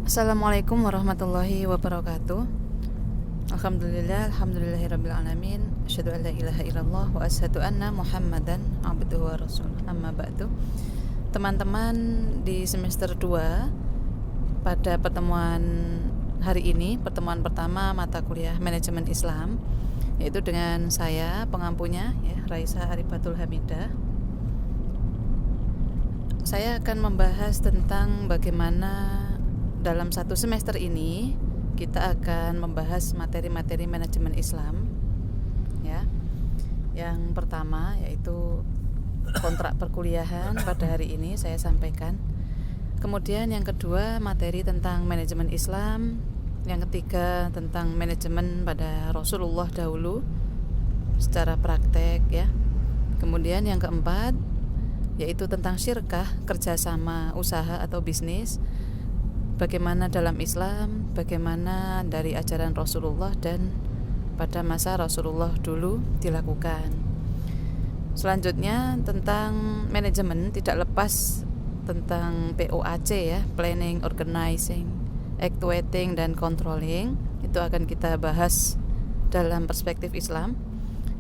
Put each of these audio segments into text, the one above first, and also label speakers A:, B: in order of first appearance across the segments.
A: Assalamualaikum warahmatullahi wabarakatuh. Alhamdulillahirabbil alamin. Asyhadu an la ilaha illallah wa asyhadu anna Muhammadan abduhu wa rasuluh. Amma ba'du. Teman-teman di semester 2 pada pertemuan hari ini, pertemuan pertama mata kuliah manajemen Islam, yaitu dengan saya pengampunya ya, Raisa Arifatul Hamidah. Saya akan membahas tentang bagaimana dalam satu semester ini kita akan membahas materi-materi manajemen Islam ya. Yang pertama yaitu kontrak perkuliahan pada hari ini saya sampaikan. Kemudian yang kedua materi tentang manajemen Islam. Yang ketiga tentang manajemen pada Rasulullah dahulu secara praktek ya. Kemudian yang keempat yaitu tentang syirkah, kerjasama usaha atau bisnis, bagaimana dalam Islam, bagaimana dari ajaran Rasulullah dan pada masa Rasulullah dulu dilakukan. Selanjutnya tentang manajemen, tidak lepas tentang POAC ya, planning, organizing, actuating dan controlling. Itu akan kita bahas dalam perspektif Islam.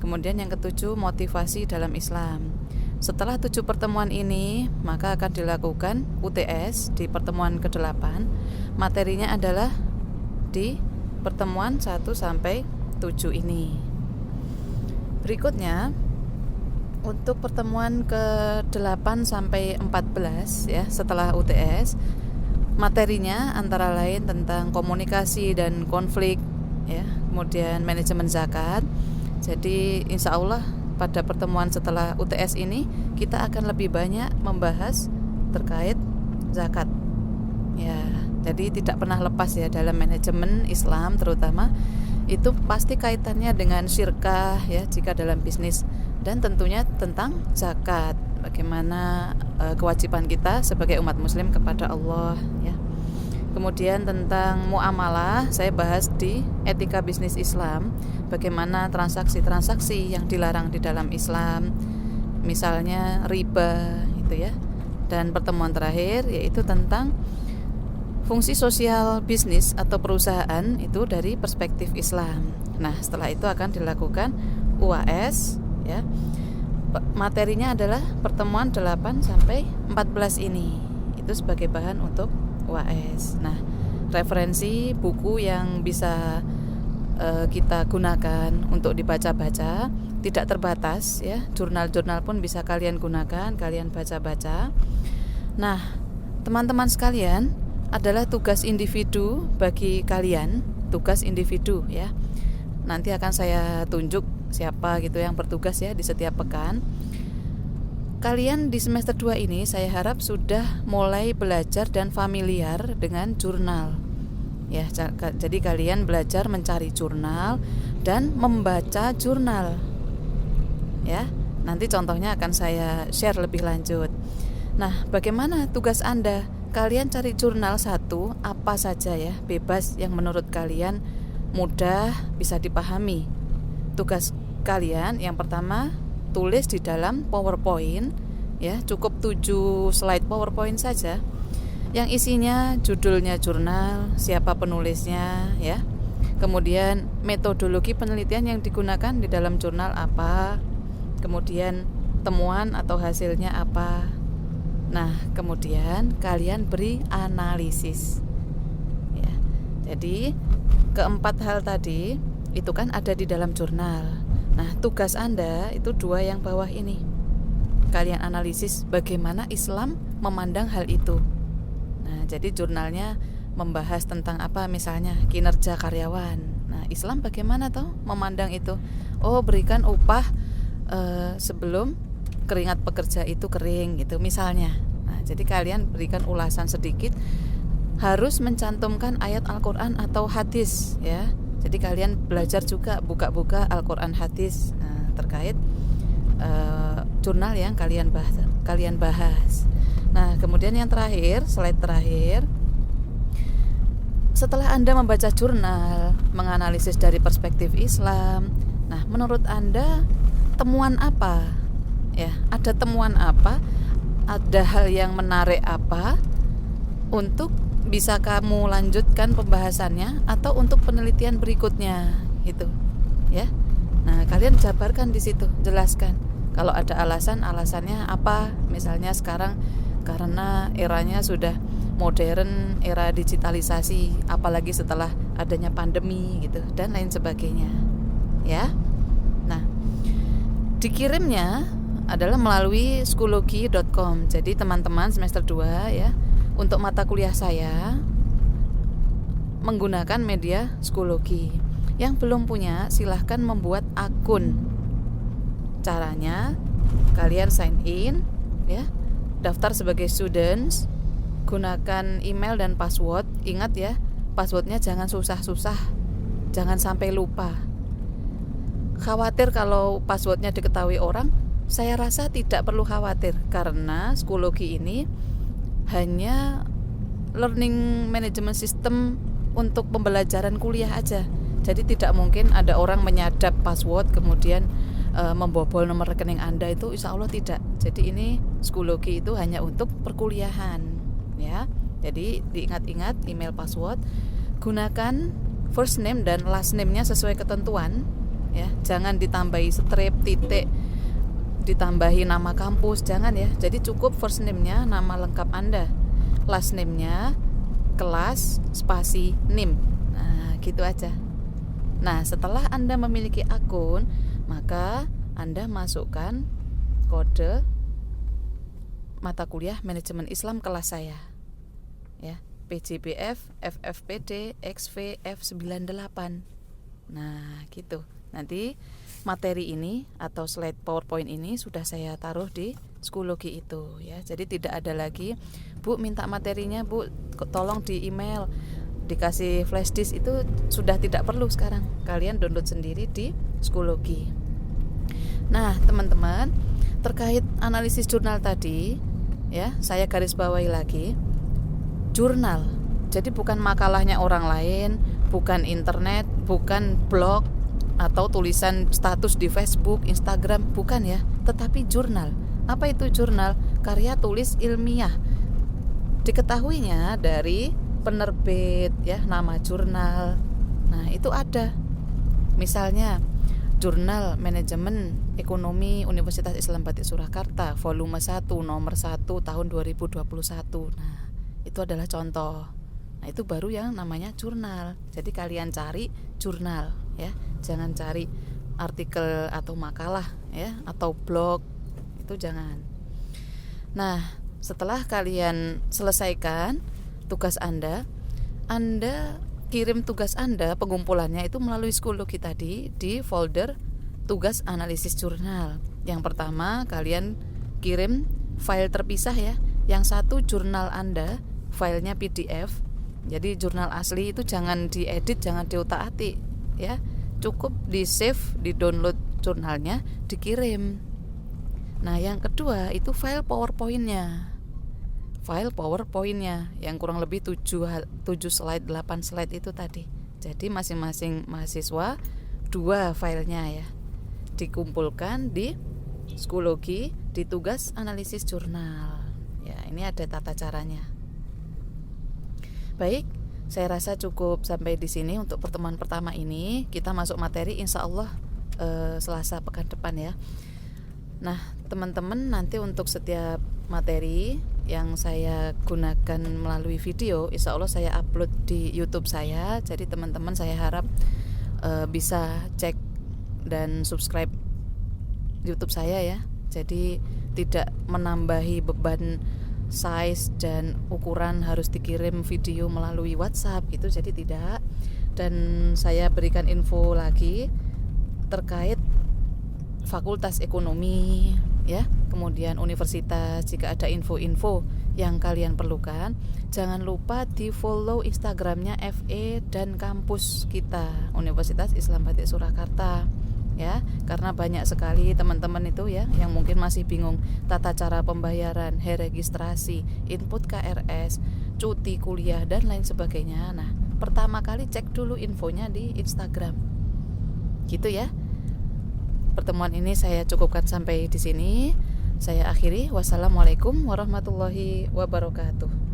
A: Kemudian yang ketujuh motivasi dalam Islam. Setelah 7 pertemuan ini, maka akan dilakukan UTS di pertemuan ke-8. Materinya adalah di pertemuan 1 sampai 7 ini. Berikutnya, untuk pertemuan ke-8 sampai 14 ya, setelah UTS, materinya antara lain tentang komunikasi dan konflik ya, kemudian manajemen zakat. Jadi insya Allah pada pertemuan setelah UTS ini kita akan lebih banyak membahas terkait zakat ya. Jadi tidak pernah lepas ya dalam manajemen Islam terutama itu pasti kaitannya dengan syirkah ya jika dalam bisnis, dan tentunya tentang zakat, bagaimana kewajiban kita sebagai umat muslim kepada Allah ya. Kemudian tentang muamalah saya bahas di etika bisnis Islam, bagaimana transaksi-transaksi yang dilarang di dalam Islam, misalnya riba itu ya. Dan pertemuan terakhir yaitu tentang fungsi sosial bisnis atau perusahaan itu dari perspektif Islam. Nah, setelah itu akan dilakukan UAS ya. Materinya adalah pertemuan 8 sampai 14 ini. Itu sebagai bahan untuk UAS. Nah, referensi buku yang bisa kita gunakan untuk dibaca-baca tidak terbatas ya. Jurnal-jurnal pun bisa kalian gunakan, kalian baca-baca. Nah, teman-teman sekalian, adalah tugas individu bagi kalian, tugas individu ya. Nanti akan saya tunjuk siapa gitu yang bertugas ya di setiap pekan. Kalian di semester 2 ini saya harap sudah mulai belajar dan familiar dengan jurnal. Ya, jadi kalian belajar mencari jurnal dan membaca jurnal. Ya, nanti contohnya akan saya share lebih lanjut. Nah, bagaimana tugas Anda? Kalian cari jurnal satu apa saja ya, bebas yang menurut kalian mudah bisa dipahami. Tugas kalian yang pertama tulis di dalam PowerPoint ya, cukup 7 slide PowerPoint saja yang isinya judulnya jurnal, siapa penulisnya ya, kemudian metodologi penelitian yang digunakan di dalam jurnal apa, kemudian temuan atau hasilnya apa. Nah, kemudian kalian beri analisis ya. Jadi keempat hal tadi itu kan ada di dalam jurnal. Nah, tugas Anda itu 2 yang bawah ini. Kalian analisis bagaimana Islam memandang hal itu. Nah, jadi jurnalnya membahas tentang apa, misalnya kinerja karyawan. Nah, Islam bagaimana toh memandang itu? Oh, berikan upah sebelum keringat pekerja itu kering gitu misalnya. Nah, jadi kalian berikan ulasan sedikit, harus mencantumkan ayat Al-Qur'an atau hadis ya. Jadi kalian belajar juga buka-buka Al-Qur'an hadis terkait jurnal yang kalian bahas. Nah, kemudian yang terakhir, slide terakhir. Setelah Anda membaca jurnal, menganalisis dari perspektif Islam, nah menurut Anda temuan apa? Ya, ada temuan apa? Ada hal yang menarik apa untuk bisa kamu lanjutkan pembahasannya atau untuk penelitian berikutnya gitu ya. Nah, kalian jabarkan di situ, jelaskan. Kalau ada alasannya apa? Misalnya sekarang karena eranya sudah modern, era digitalisasi, apalagi setelah adanya pandemi gitu dan lain sebagainya. Ya. Nah, dikirimnya adalah melalui skoologi.com. Jadi teman-teman semester 2 ya, untuk mata kuliah saya menggunakan media Skoologi. Yang belum punya silahkan membuat akun. Caranya kalian sign in ya, daftar sebagai students, gunakan email dan password. Ingat ya, passwordnya jangan susah-susah, jangan sampai lupa. Khawatir kalau passwordnya diketahui orang? Saya rasa tidak perlu khawatir, karena Skoologi ini hanya learning management system untuk pembelajaran kuliah aja. Jadi tidak mungkin ada orang menyadap password kemudian membobol nomor rekening Anda, itu insya Allah tidak. Jadi ini Skoologi itu hanya untuk perkuliahan ya. Jadi diingat-ingat email password, gunakan first name dan last name-nya sesuai ketentuan ya. Jangan ditambahi strip, titik, ditambahi nama kampus, jangan ya. Jadi cukup first name-nya nama lengkap Anda, last name-nya kelas spasi NIM. Nah, gitu aja. Nah, setelah Anda memiliki akun, maka Anda masukkan kode mata kuliah manajemen Islam kelas saya. Ya, PJBF FFPD XVF 98. Nah, gitu. Nanti materi ini atau slide PowerPoint ini sudah saya taruh di Skoologi itu ya. Jadi tidak ada lagi, Bu minta materinya Bu, tolong di email, dikasih flash disk, itu sudah tidak perlu sekarang. Kalian download sendiri di Skoologi. Nah, teman-teman, terkait analisis jurnal tadi ya, saya garis bawahi lagi. Jurnal. Jadi bukan makalahnya orang lain, bukan internet, bukan blog atau tulisan status di Facebook, Instagram, bukan ya, tetapi jurnal. Apa itu jurnal? Karya tulis ilmiah. Diketahuinya dari penerbit ya, nama jurnal. Nah, itu ada. Misalnya Jurnal Manajemen Ekonomi Universitas Islam Batik Surakarta volume 1 nomor 1 tahun 2021. Nah, itu adalah contoh. Nah, itu baru yang namanya jurnal. Jadi kalian cari jurnal ya, jangan cari artikel atau makalah ya, atau blog, itu jangan. Nah, setelah kalian selesaikan tugas Anda kirim tugas Anda, pengumpulannya itu melalui Skoologi tadi di folder tugas analisis jurnal. Yang pertama kalian kirim file terpisah ya. Yang satu jurnal Anda, filenya PDF. Jadi jurnal asli itu jangan diedit, jangan diutak-atik ya. Cukup di save, di download jurnalnya, dikirim. Nah, yang kedua itu file PowerPoint-nya. File PowerPoint-nya yang kurang lebih 7 slide, 8 slide itu tadi. Jadi masing-masing mahasiswa 2 filenya ya. Dikumpulkan di Skoologi di tugas analisis jurnal. Ya, ini ada tata caranya. Baik, saya rasa cukup sampai di sini untuk pertemuan pertama ini. Kita masuk materi insya Allah Selasa pekan depan ya. Nah, teman-teman, nanti untuk setiap materi yang saya gunakan melalui video, insya Allah saya upload di YouTube saya. Jadi teman-teman saya harap bisa cek dan subscribe YouTube saya ya. Jadi tidak menambahi beban size dan ukuran harus dikirim video melalui WhatsApp gitu, jadi tidak. Dan saya berikan info lagi terkait fakultas ekonomi ya, kemudian universitas. Jika ada info-info yang kalian perlukan, jangan lupa di follow Instagramnya FE dan kampus kita Universitas Islam Batik Surakarta ya, karena banyak sekali teman-teman itu ya yang mungkin masih bingung tata cara pembayaran, registrasi, input KRS, cuti kuliah dan lain sebagainya. Nah, pertama kali cek dulu infonya di Instagram. Gitu ya. Pertemuan ini saya cukupkan sampai di sini. Saya akhiri. Wassalamualaikum warahmatullahi wabarakatuh.